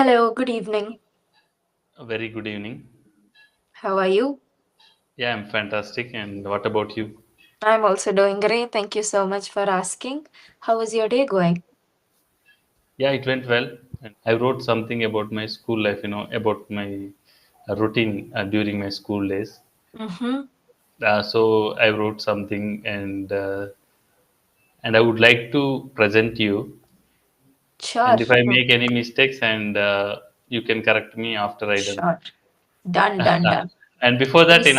Hello, good evening. A very good evening. How are you? Yeah, I'm fantastic. And what about you? I'm also doing great. Thank you so much for asking. How is your day going? Yeah, it went well. And I wrote something about my school life, about my routine during my school days. Mm-hmm. So I wrote something, and I would like to present you. Sure. And if I make any mistakes, and you can correct me after I done. Sure. Done, done, done. And before that, Please.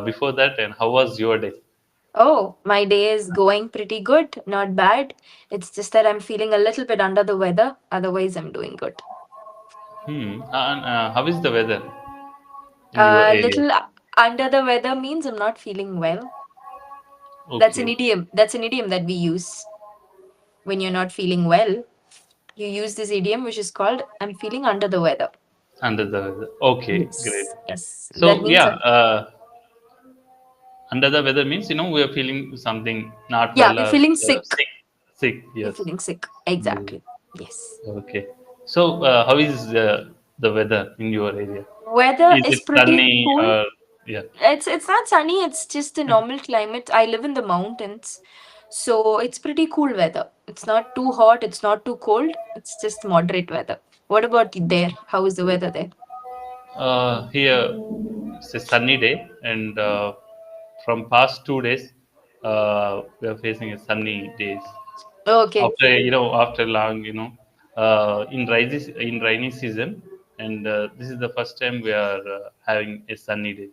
before that, and how was your day? Oh, my day is going pretty good. Not bad. It's just that I'm feeling a little bit under the weather. Otherwise, I'm doing good. And how is the weather in your A area? little under the weather means I'm not feeling well. That's an Okay. idiom. That's an idiom that we use when you're not feeling well. You use this idiom, which is called I'm feeling under the weather. Under the weather. Okay, great. Yes, yes. That So means, under the weather means we are feeling something not yeah, well we're or feeling sick. sick. Sick, We're yes. feeling sick. Mm, Exactly. Yes. okay. So how is the weather in your area? Weather Is is it pretty sunny cool. or yeah? It's not sunny, it's just a normal climate. I live in the mountains. So it's pretty cool weather. It's not too hot, it's not too cold. It's just moderate weather. What about you there? How is the weather there? Here it's a sunny day, and from past 2 days, we are facing a sunny days. Okay. After long, in rainy season, and this is the first time we are having a sunny day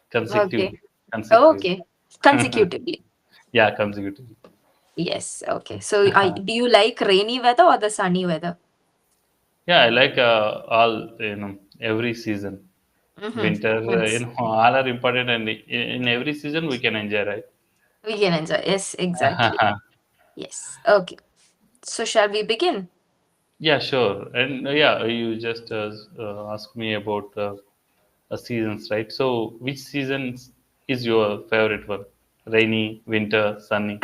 Okay. consecutively. Consecutively. Okay. Consecutively. Yeah, consecutively. Yes. Okay. So do you like rainy weather or the sunny weather? Yeah, I like all every season. Mm-hmm. Winter, Yes. all are important, and in every season we can enjoy, right? We can enjoy. Yes, exactly. Yes. Okay. So shall we begin? Yeah, sure. And yeah, you just asked me about seasons, right? So, which seasons is your favorite one? Rainy, winter, sunny,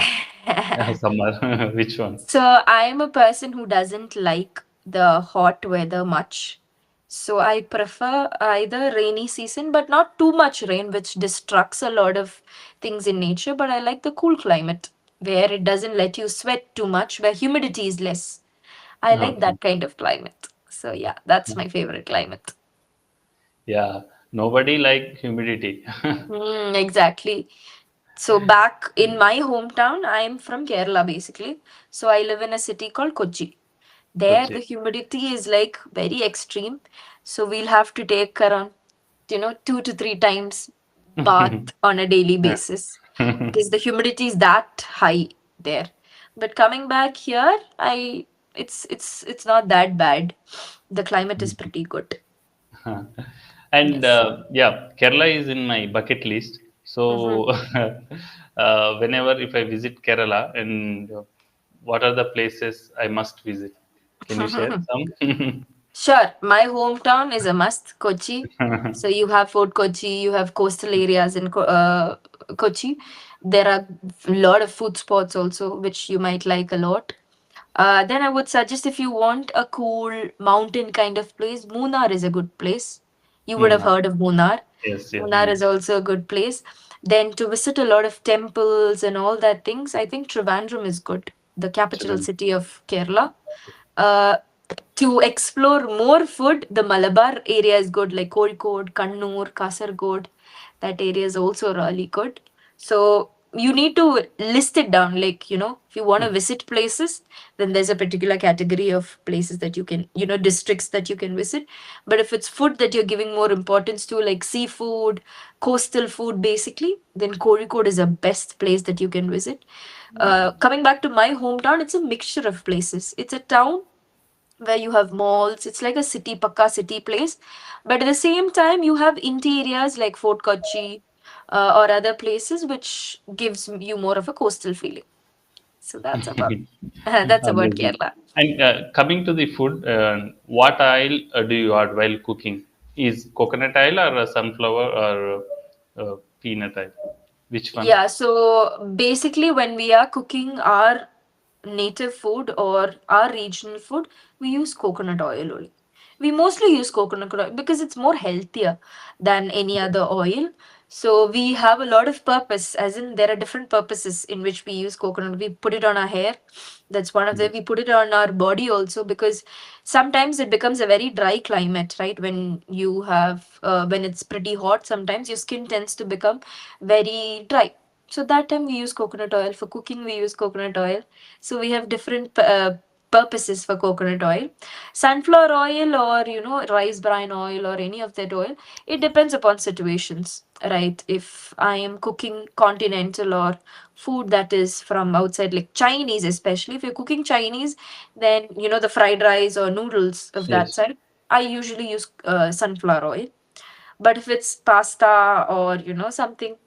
summer? Which one? So I am a person who doesn't like the hot weather much. So I prefer either rainy season, but not too much rain, which destructs a lot of things in nature. But I like the cool climate where it doesn't let you sweat too much, where humidity is less. I like Okay. that kind of climate. So yeah, that's my favorite climate. Yeah, nobody like humidity. Exactly. So back in my hometown, I'm from Kerala basically. So I live in a city called Kochi. There Kochi. the humidity is like very extreme. So we'll have to take around, 2 to 3 times bath on a daily basis because the humidity is that high there. But coming back here, I it's not that bad. The climate is pretty good. And Yes. yeah, Kerala is in my bucket list. Mm-hmm. So whenever if I visit Kerala, and what are the places I must visit? Can you share some? Sure, my hometown is a must, Kochi. So you have Fort Kochi, you have coastal areas in Kochi. There are a lot of food spots also, which you might like a lot. Then I would suggest if you want a cool mountain kind of place, Munnar is a good place. You would have Munnar. heard of Munnar. Yes, yes, Munnar Munnar. is also a good place. Then to visit a lot of temples and all that things, I think Trivandrum is good, the capital Trivandrum. city of Kerala. Uh, to explore more food, the Malabar area is good, like Kozhikode, Kannur, Kasargod. That area is also really good. So you need to list it down. Like, if you want to visit places, then there's a particular category of places that you can, districts that you can visit. But if it's food that you're giving more importance to, like seafood, coastal food, basically, then Kozhikode is the best place that you can visit. Coming back to my hometown, it's a mixture of places. It's a town where you have malls. It's like a city, pakka city place. But at the same time, you have interiors like Fort Kochi or other places, which gives you more of a coastal feeling. So that's about that's about Amazing. Kerala. And coming to the food, what oil do you add while cooking? Is coconut oil or sunflower or peanut oil? Which one? Yeah, so basically, when we are cooking our native food or our regional food, we use coconut oil only. We mostly use coconut oil because it's more healthier than any other oil. So we have a lot of purpose, as in there are different purposes in which we use coconut. We put it on our hair. That's one of the. We put it on our body also because sometimes it becomes a very dry climate, right? When you have when it's pretty hot, sometimes your skin tends to become very dry. So that time we use coconut oil. For cooking, we use coconut oil. So we have different purposes for coconut oil. Sunflower oil or rice bran oil or any of that oil, it depends upon situations, right? If I am cooking continental or food that is from outside, like Chinese, especially if you're cooking Chinese, then the fried rice or noodles of that Yes. side, I usually use sunflower oil. But if it's pasta or something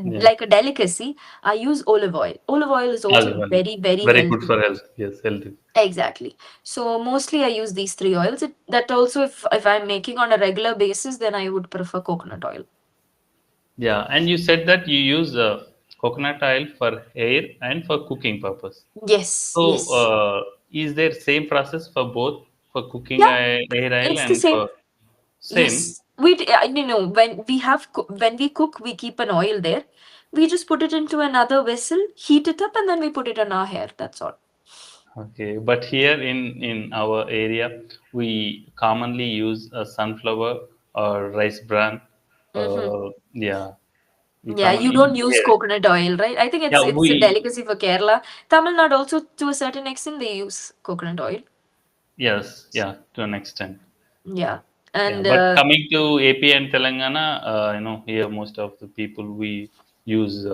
Yeah. like a delicacy, I use olive oil. Olive oil is also Olive oil. very, very Very good healthy. for health. Yes, healthy. Exactly. So mostly I use these three oils. That also, if I'm making on a regular basis, then I would prefer coconut oil. Yeah, and you said that you use coconut oil for hair and for cooking purpose. Yes, So, yes. is there same process for both for cooking Yeah, hair oil it's the and same. for same? Yes. When we cook, we keep an oil there. We just put it into another vessel, heat it up, and then we put it on our hair. That's all. Okay, but here in our area, we commonly use sunflower or rice bran. Mm-hmm. Yeah, we Yeah, you commonly don't use yeah, coconut oil, right? I think it's yeah it's a we delicacy for Kerala. Tamil Nadu also, to a certain extent, they use coconut oil. yes, yeah, to an extent. Yeah, Yeah, and but coming to AP and Telangana, here most of the people we use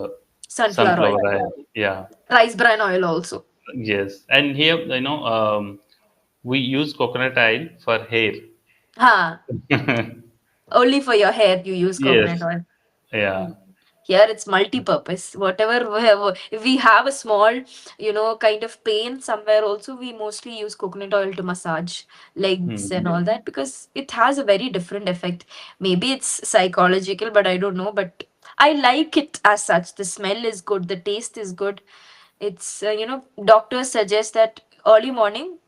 sunflower oil, sunflower oil. Yeah, rice bran oil also. yes, and here we use coconut oil for hair. Ha! Only for your hair you use coconut Yes, oil. yeah. Mm. Here it's multi-purpose. Whatever if we have a small, kind of pain somewhere also, we mostly use coconut oil to massage legs and Hmm. all that because it has a very different effect. Maybe it's psychological, but I don't know. But I like it as such. The smell is good. The taste is good. It's doctors suggest that early morning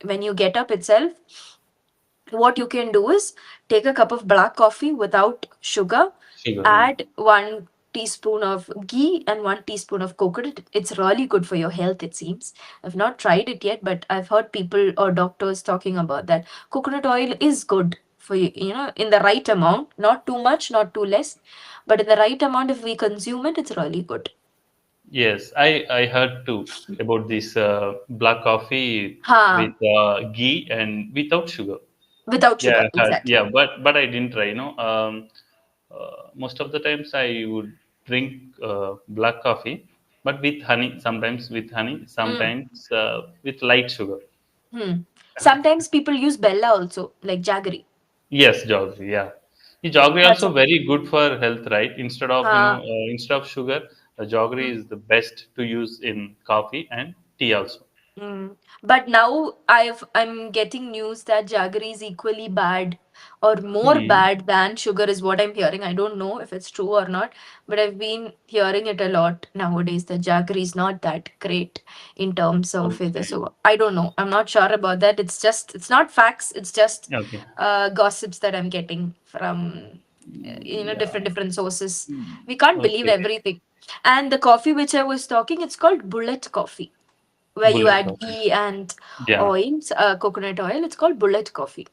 when you get up itself, what you can do is take a cup of black coffee without sugar, Sugar, yeah. add 1 teaspoon of ghee and 1 teaspoon of coconut. It's really good for your health, it seems. I've not tried it yet, but I've heard people or doctors talking about that. Coconut oil is good for you, in the right amount, not too much, not too less, but in the right amount, if we consume it, it's really good. Yes, I heard too about this black coffee with Ha, ghee and without sugar. without Yeah, sugar, I heard. exactly. Yeah, but I didn't try. Most of the times I would drink black coffee, but with honey. Sometimes with honey, Mm. sometimes with light sugar. Hmm. Sometimes people use Bella also, like jaggery. Yes, jaggery. Yeah, the jaggery That's also all. very good for health, right? Instead of Ha. instead of sugar, jaggery Hmm. is the best to use in coffee and tea also. Mm. But now I'm getting news that jaggery is equally bad or more Hmm. bad than sugar is what I'm hearing. I don't know if it's true or not, but I've been hearing it a lot nowadays that jaggery is not that great in terms of it. Okay. So I don't know. I'm not sure about that. It's not facts. It's just Okay. gossips that I'm getting from Yeah. different sources. We can't believe Okay. everything. And the coffee which I was talking, it's called bullet coffee where you Bullet add coffee. ghee and Yeah. oils, coconut oil. It's called bullet coffee,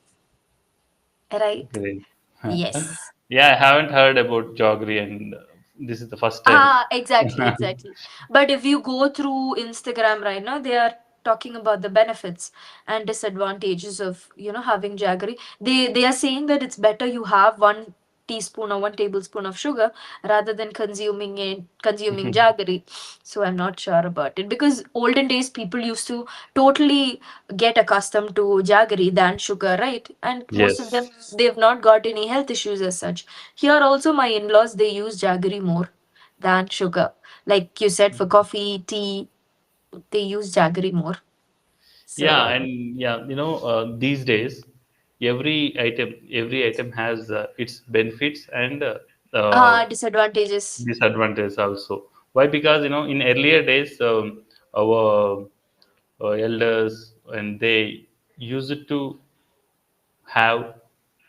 right? Great. Yes. Yeah, I haven't heard about jaggery, and this is the first time. Ah, exactly, exactly. But if you go through Instagram right now, they are talking about the benefits and disadvantages of, having jaggery. They are saying that it's better you have 1 teaspoon or 1 tablespoon of sugar rather than consuming jaggery. So I'm not sure about it because olden days people used to totally get accustomed to jaggery than sugar, right? And most of them Yes. they've not got any health issues as such. Here also my in-laws they use jaggery more than sugar. Like you said, for coffee, tea, they use jaggery more. Yeah, So, and yeah, these days, every item has its benefits and disadvantages. disadvantages also. Why? Because in earlier days, our elders, and they used to have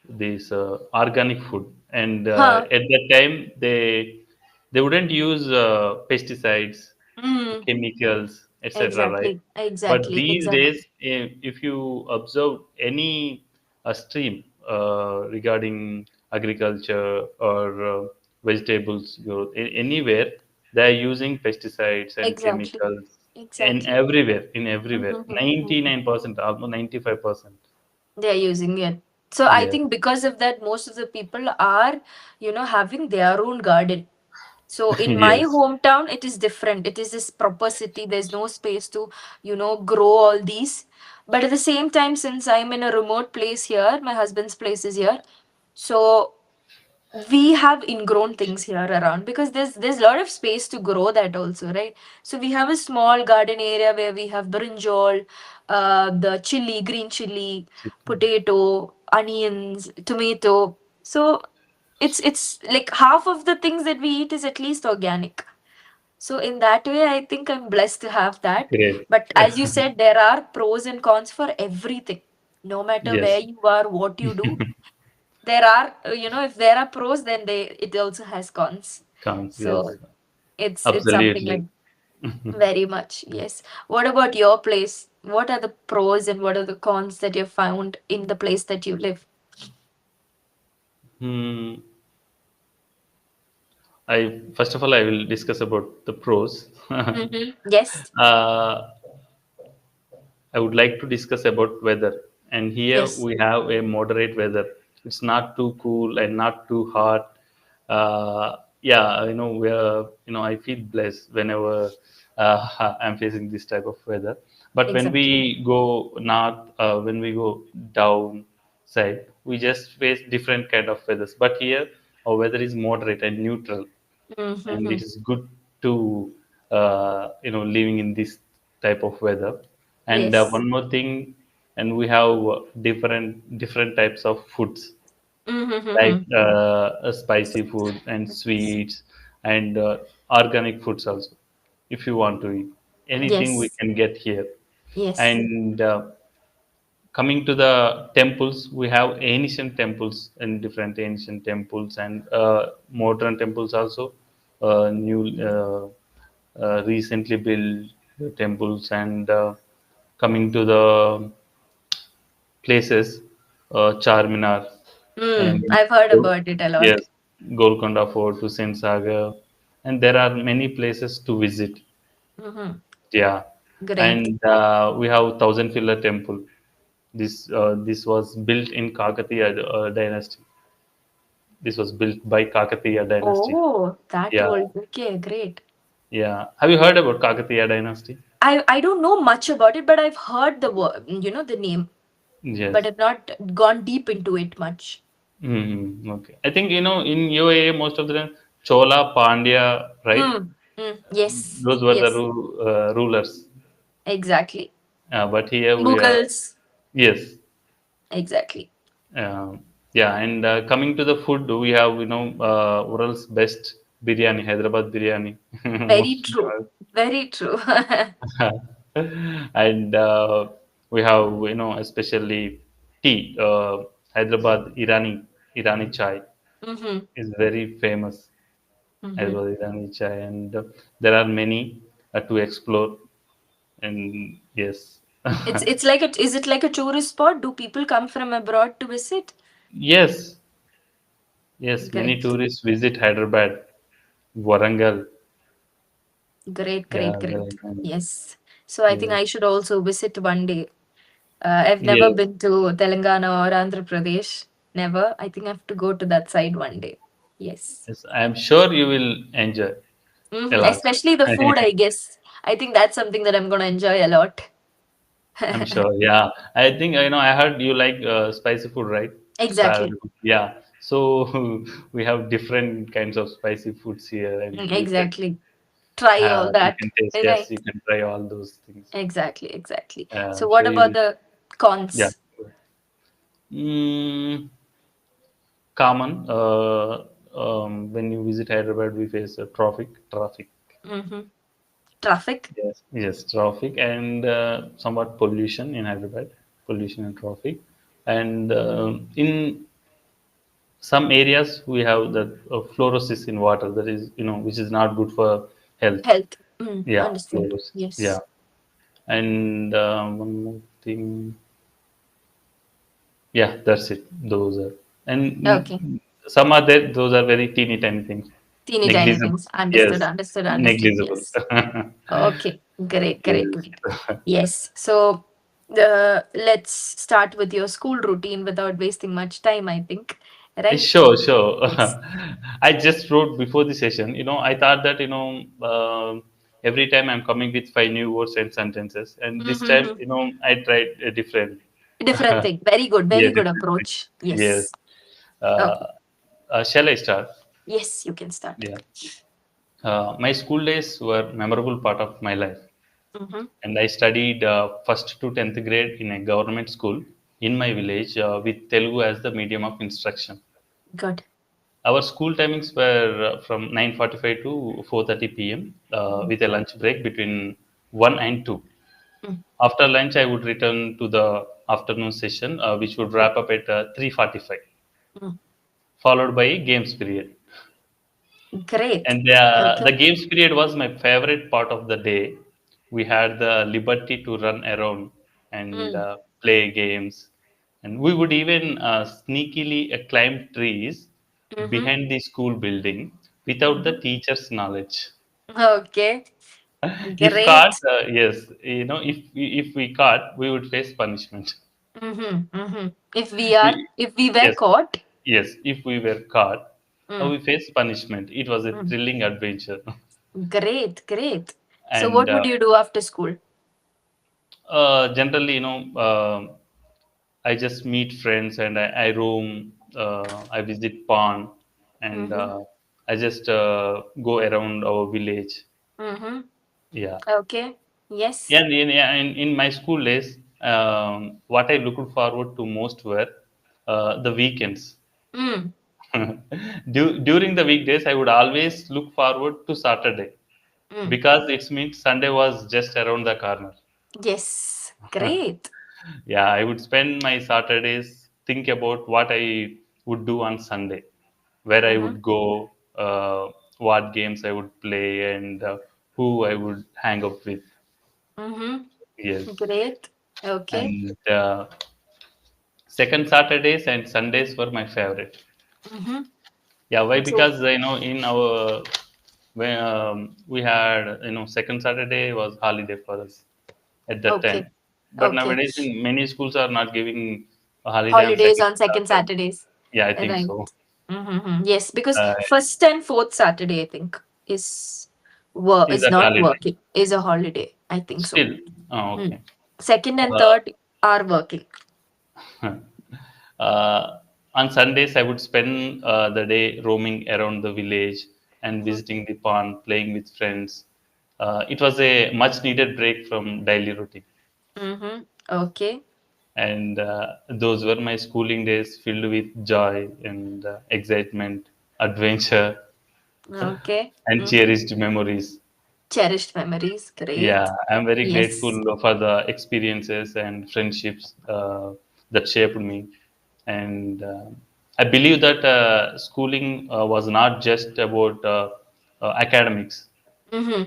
this organic food, and Huh. at that time they wouldn't use pesticides, Mm. chemicals, etc., right? Exactly. But Exactly. these Exactly. days, if you observe any stream regarding agriculture or vegetables growth anywhere, they are using pesticides and Exactly. chemicals Exactly. in everywhere, Mm-hmm. Mm-hmm. 99%, almost 95%. They're using it. So I Yes. think because of that, most of the people are, having their own garden. So in my Yes. hometown, it is different. It is this proper city. There's no space to, grow all these. But at the same time, since I'm in a remote place here, my husband's place is here. So we have ingrown things here around because there's a lot of space to grow that also, right? So we have a small garden area where we have brinjal, the chili, green chili, potato, onions, tomato. So it's like half of the things that we eat is at least organic. So in that way, I think I'm blessed to have that. Great. But as you said, there are pros and cons for everything. No matter where Yes. you are, what you do, there are, if there are pros, then it also has cons. Counts. Yes. So it's something Absolutely. like very much, yes. What about your place? What are the pros and what are the cons that you found in the place that you live? Hmm. I first of all I will discuss about the pros. Mm-hmm. Yes. I would like to discuss about weather. And here Yes. we have a moderate weather. It's not too cool and not too hot. Yeah, I feel blessed whenever I'm facing this type of weather. But when Exactly. we go north, when we go down side, we just face different kind of weathers. But here, our weather is moderate and neutral, and Mm-hmm. it is good to living in this type of weather. And Yes. one more thing, and we have different types of foods, like Mm-hmm. spicy food and sweets, and organic foods also. If you want to eat anything, we Yes. can get here. Yes. And coming to the temples, we have ancient temples and different ancient temples, and modern temples also, new recently built temples. And coming to the places, Charminar, and I've heard about it a lot. yes, Golconda Fort to Saint Sagar, and there are many places to visit. Mm-hmm. Yeah, Great. and we have Thousand Pillar Temple. This was built in Kakatiya dynasty. This was built by Kakatiya dynasty. Oh, that Yeah, old. Okay, great. yeah. Have you heard about Kakatiya dynasty? I don't know much about it, but I've heard the name, but Yes. I've not gone deep into it much. Okay. I think in UAE most of the time Chola, Pandya, right? Yes. Those were the Yes. rulers. Exactly. But here we are. Mughals. Yes. Exactly. Yeah. And coming to the food, we have world's best biryani, Hyderabad biryani. Very Most true. famous. Very true. And we have especially tea. Hyderabad Irani chai Mm-hmm. is very famous. Mm-hmm. Hyderabad Irani chai, and there are many to explore. And yes, It's like is it like a tourist spot? Do people come from abroad to visit? yes, yes. Many Great. tourists visit Hyderabad, Warangal. Great, great, Yeah, there are great. many. Yes. So I think Yes, I should also visit one day. I've never yes, been to Telangana or Andhra Pradesh. Never. I think I have to go to that side one day. Yes. yes. I am sure you will enjoy a lot. Especially the food, I guess. I think that's something that I'm going to enjoy a lot. I'm sure. Yeah, I think I heard you like spicy food, right? Exactly. Yeah. So we have different kinds of spicy foods here, and Exactly. Try all you that. can taste. Yes, Right. you can try all those things. Exactly. Exactly. So I'm what sure you about will. the Yeah. cons? Mm, common. When you visit Hyderabad, we face traffic. Mm-hmm. Traffic. Yes, yes, traffic and somewhat pollution in Hyderabad, pollution and traffic, and in some areas we have that fluorosis in water that is, which is not good for health. Health. Yeah, Understood. fluorosis. Yeah, Yes. and one more thing. Yeah, that's it. Those are, and Okay. some are there. Those are very teeny tiny things, Teeny tiny negligible. things. Understood. Yes, Understood. Understood. negligible. Yes. Okay. Great. Great. Yes. Great. Yes. So, let's start with your school routine without wasting much time, I think. Right? Sure, sure. Yes. I just wrote before the session. I thought that every time I'm coming with five new words and sentences, and this time, Mm-hmm. I tried a different. Different thing. Very good. Yeah, Very good different thing. approach. Yes. Yes. Uh, Okay. shall I start? Yes, you can start. Yeah. My school days were memorable part of my life, Mm-hmm. and I studied first to 10th grade in a government school in my village with Telugu as the medium of instruction. Good. Our school timings were from 9:45 to 4:30 p.m. Mm-hmm. With a lunch break between 1 and 2. After lunch, I would return to the afternoon session, which would wrap up at 3:45, Mm-hmm. followed by a games period. Great. And Okay. the games period was my favorite part of the day. We had the liberty to run around and Mm. play games. And we would even sneakily climb trees Mm-hmm. behind the school building without the Mm-hmm. teacher's knowledge. Okay. If caught, Great. yes, if we caught, we would face punishment. Mm-hmm. Mm-hmm. I- If we were Yes, caught. yes, if we were caught, Mm. we face punishment. It was a Mm. thrilling adventure. Great. Great. So, And what would you do after school? generally, I just meet friends and I roam, I visit pond, and Mm-hmm. I just go around our village. Mm-hmm. Yeah. Okay. Yes. And in my school days, what I looked forward to most were the weekends. Mm. During the weekdays, I would always look forward to Saturday Mm. because it means Sunday was just around the corner. Yes. Great. Yeah, I would spend my Saturdays think about what I would do on Sunday, where I Mm-hmm. would go, what games I would play, and who I would hang up with. Mm-hmm. Yes, Great. Okay. and second Saturdays and Sundays were my favorite. Mm-hmm. Yeah, why? So, Because in our when we had second Saturday was holiday for us at that okay. time, but Okay. nowadays in many schools are not giving a holiday on Holidays second on second Saturday. Saturdays. Yeah, I think Right. so. Mm-hmm. Yes, because Uh, first and fourth Saturday, I think, is is is that not holiday? working. Is a holiday. I think so. Still, oh, Mm. okay. Second and Uh, third are working. on Sundays, I would spend the day roaming around the village and Mm-hmm. visiting the pond, playing with friends. It was a much needed break from daily routine. Mm-hmm. Okay. And those were my schooling days filled with joy and excitement, adventure, Okay. and Mm-hmm. cherished memories. Cherished memories. Yeah, Great. I'm very Yes. grateful for the experiences and friendships that shaped me. And I believe that schooling was not just about academics. Mm-hmm.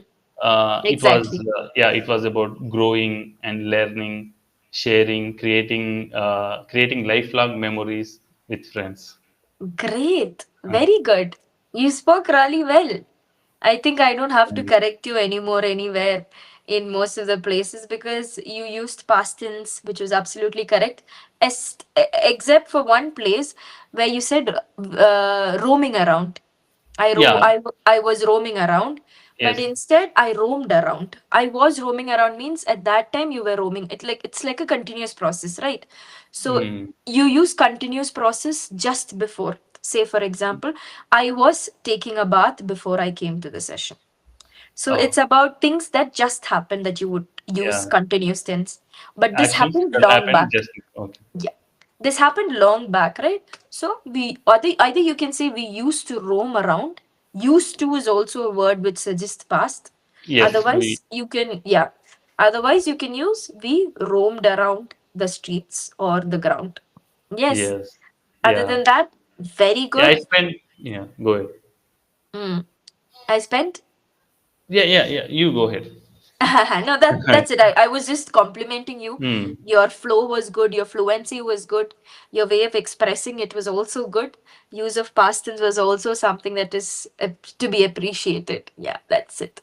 It was, Exactly. it was about growing and learning, sharing, creating lifelong memories with friends. Great. Very good. You spoke really well. I think I don't have to And correct you anymore anywhere in most of the places because you used past tense, which was absolutely correct, except for one place where you said roaming around. yeah, I was roaming around, but yes, instead I roamed around. I was roaming around means at that time you were roaming. It's like a continuous process, right? So mm, you use continuous process just before. Say for example, I was taking a bath before I came to the session. So oh, it's about things that just happened that you would use yeah. continuous tense. But this Actions happened that long happened back. just okay. Yeah. This happened long back, right? So we either you can say we used to roam around. Used to is also a word which suggests past. Yes, we. Otherwise, you can, yeah. Otherwise, you can use we roamed around the streets or the ground. Yes. Yes. Other Yeah. than that, very Yeah. I good. spent. Yeah. Go ahead. Mm. I spent. Yeah. Yeah. Yeah. You go ahead. No, that's it. I was just complimenting you. Hmm. Your flow was good. Your fluency was good. Your way of expressing it was also good. Use of past tense was also something that is to be appreciated. Yeah, that's it.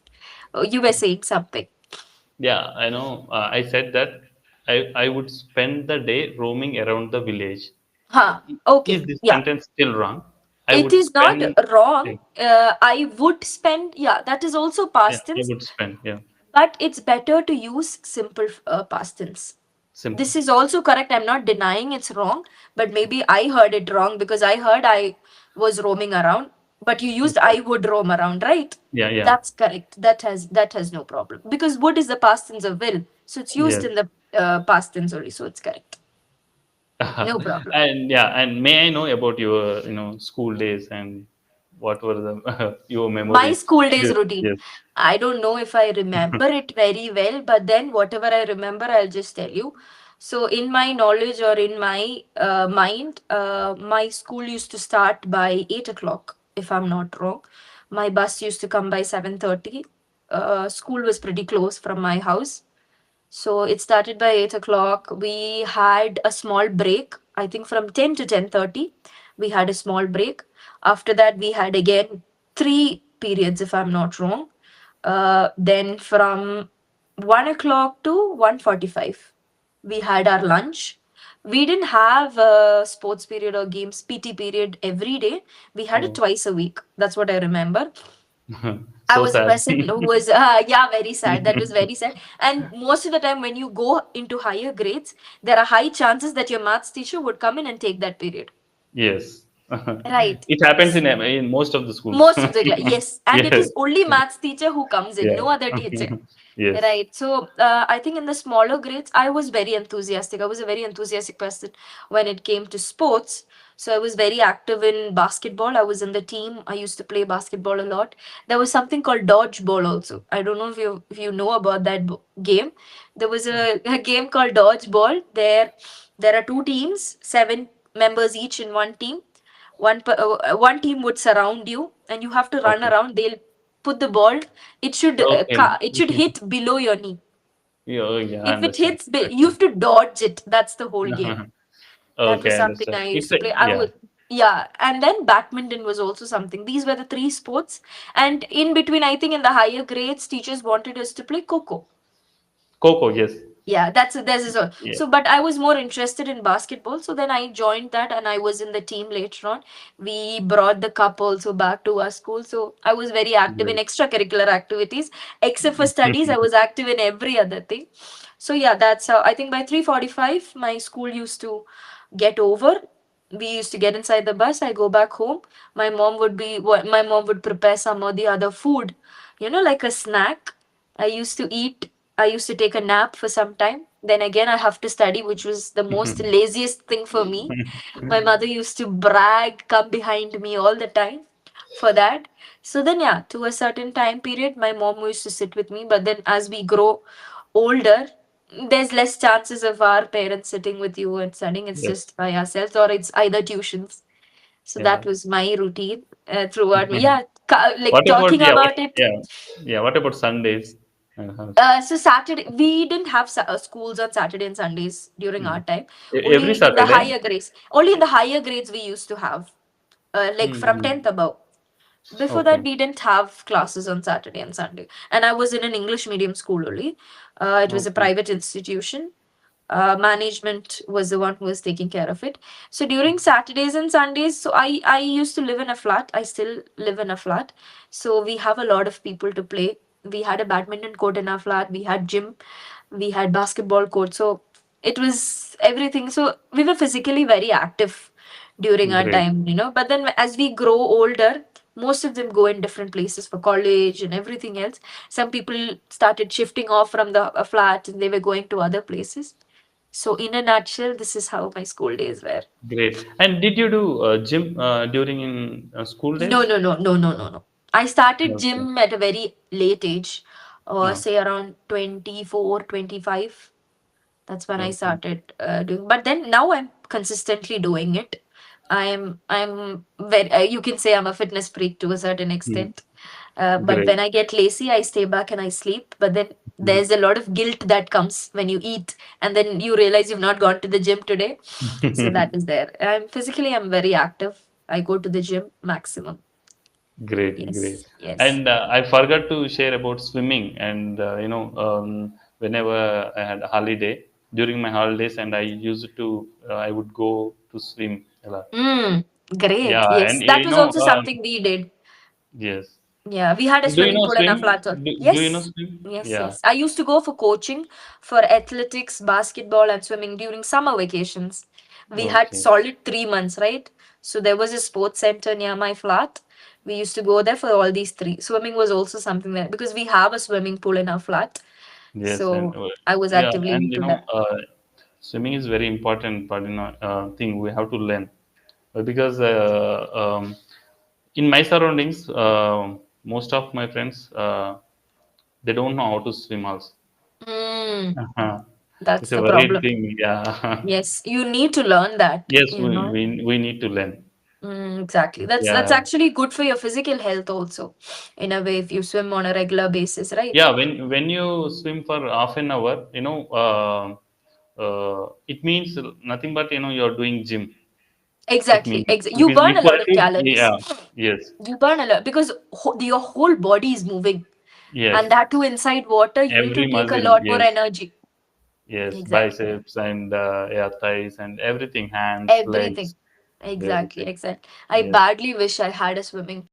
Oh, you were saying something. Yeah. I know. I said that I would spend the day roaming around the village. Huh. Is Okay. this Yeah. sentence still wrong? I It would is not spend. Yeah. wrong. I would spend. Yeah, that is also Yeah. past I tense, would spend. Yeah. but it's better to use simple past tense. Simple. This is also correct. I'm not denying it's wrong, but maybe I heard it wrong because I heard I was roaming around, but you used Okay. I would roam around, right? Yeah. Yeah. That's correct. That has no problem because would is the past tense of will, so it's used Yes. in the past tense only, so it's correct. No problem. And yeah, and may I know about your, school days and what were the your My memories? school days Yes. routine. Yes. I don't know if I remember it very well, but then whatever I remember, I'll just tell you. So, in my knowledge or in my mind, my school used to start by 8 o'clock, if I'm not wrong. My bus used to come by 7:30. School was pretty close from my house. So it started by 8 o'clock. We had a small break, I think from 10 to 10:30. We had a small break. After that, we had again three periods, if I'm not wrong. Then from 1 o'clock to 1:45, we had our lunch. We didn't have a sports period or games PT period every day. We had it Oh, twice a week. That's what I remember. I so was a sad. person who was, yeah, very sad. That was very sad. And most of the time, when you go into higher grades, there are high chances that your maths teacher would come in and take that period. Yes. Right. It happens in most of the schools. Most of the yes, and it Yes. is only maths teacher who comes in, Yeah. no other teacher. Yes. Right. So I think in the smaller grades, I was very enthusiastic. I was a very enthusiastic person when it came to sports. So I was very active in basketball. I was in the team. I used to play basketball a lot. There was something called dodgeball also. I don't know if you know about that game. There was a game called dodgeball. There are two teams, 7 members each in one team. One team would surround you, and you have to run Okay. around. They'll put the ball. Okay. It should hit below your knee. Yeah, oh, yeah, I If it understand. hits, you Okay. have to dodge it. That's the whole game. That Okay, was I something understand. I used It's to a play. I yeah. would, yeah, and then badminton was also something. These were the three sports, and in between, I think in the higher grades, teachers wanted us to play coco. Coco, yes. Yeah, that's his own. Yeah. So, but I was more interested in basketball, so then I joined that, and I was in the team later on. We brought the cup also back to our school, so I was very active in Great. extracurricular activities. Except for studies, I was active in every other thing. So yeah, that's how I think by 3:45, my school used to get over. We used to get inside the bus. I go back home. My mom would prepare some or the other food, like a snack. I used to eat. I used to take a nap for some time. Then again, I have to study, which was the most laziest thing for me. My mother used to brag, come behind me all the time for that. So then, yeah, to a certain time period, my mom used to sit with me. But then as we grow older, there's less chances of our parents sitting with you and studying. It's Yes. just by ourselves, or it's either tuitions. So Yeah. that was my routine throughout me. Yeah, like What about talking yeah? What about it. yeah yeah? What about Sundays? So Saturday, we didn't have schools on Saturday and Sundays during our Mm. time. Every Only in the Saturday. higher grades. Only in the higher grades we used to have, like from Mm. 10th above. Before that, Okay. we didn't have classes on Saturday and Sunday. And I was in an English medium school only. It was a Okay. private institution. Management was the one who was taking care of it. So during Saturdays and Sundays, so I used to live in a flat. I still live in a flat. So we have a lot of people to play. We had a badminton court in our flat. We had gym. We had basketball court. So it was everything. So we were physically very active during our Great. time. But then as we grow older, most of them go in different places for college and everything else. Some people started shifting off from the flat and they were going to other places. So, in a nutshell, this is how my school days were. Great. And did you do gym during in school No, days? no, no, no, no, no, no. I started Okay. gym at a very late age. or No. say around 24, 25. That's when I Okay. started doing. But then now I'm consistently doing it. I'm very, you can say I'm a fitness freak to a certain Mm. extent. But Great. when I get lazy, I stay back and I sleep. But then there's a lot of guilt that comes when you eat and then you realize you've not gone to the gym today. So that is there. I'm very active. I go to the gym maximum. Great, great. Yes, yes. And I forgot to share about swimming. And whenever I had a holiday during my holidays, and I used to, I would go to swim a lot. Mm, great. Yeah, Yes, and that was also something we did. yes. Yeah, we had a Do you swimming know pool in our swim? flat. Do you know Yes, swim? yes, Yeah. yes. I used to go for coaching for athletics, basketball, and swimming during summer vacations. We had Okay. solid 3 months, right? So there was a sports center near my flat. We used to go there for all these three. Swimming was also something that because we have a swimming pool in our flat. Yes, and So I was yeah, actively and into that. swimming is very important, but thing we have to learn. Because in my surroundings, most of my friends they don't know how to swim also. Mm, Uh-huh. that's It's a the worried problem. thing. Yeah. Yes, you need to learn that, Yes, you know. we need to learn. Exactly. That's Yeah. actually good for your physical health also, in a way, if you swim on a regular basis, right? Yeah, when you swim for half an hour, it means nothing but you're doing gym. It Exactly. means You it is burn a equal lot of to, yeah, calories. yes, You burn a lot because your whole body is moving, and yes. that too inside water, you need to Every take a muscle, lot more yes, energy. yes, Exactly. biceps and yeah, thighs and everything, hands, Everything. legs, Exactly. everything. Exactly. I Yes. badly wish I had a swimming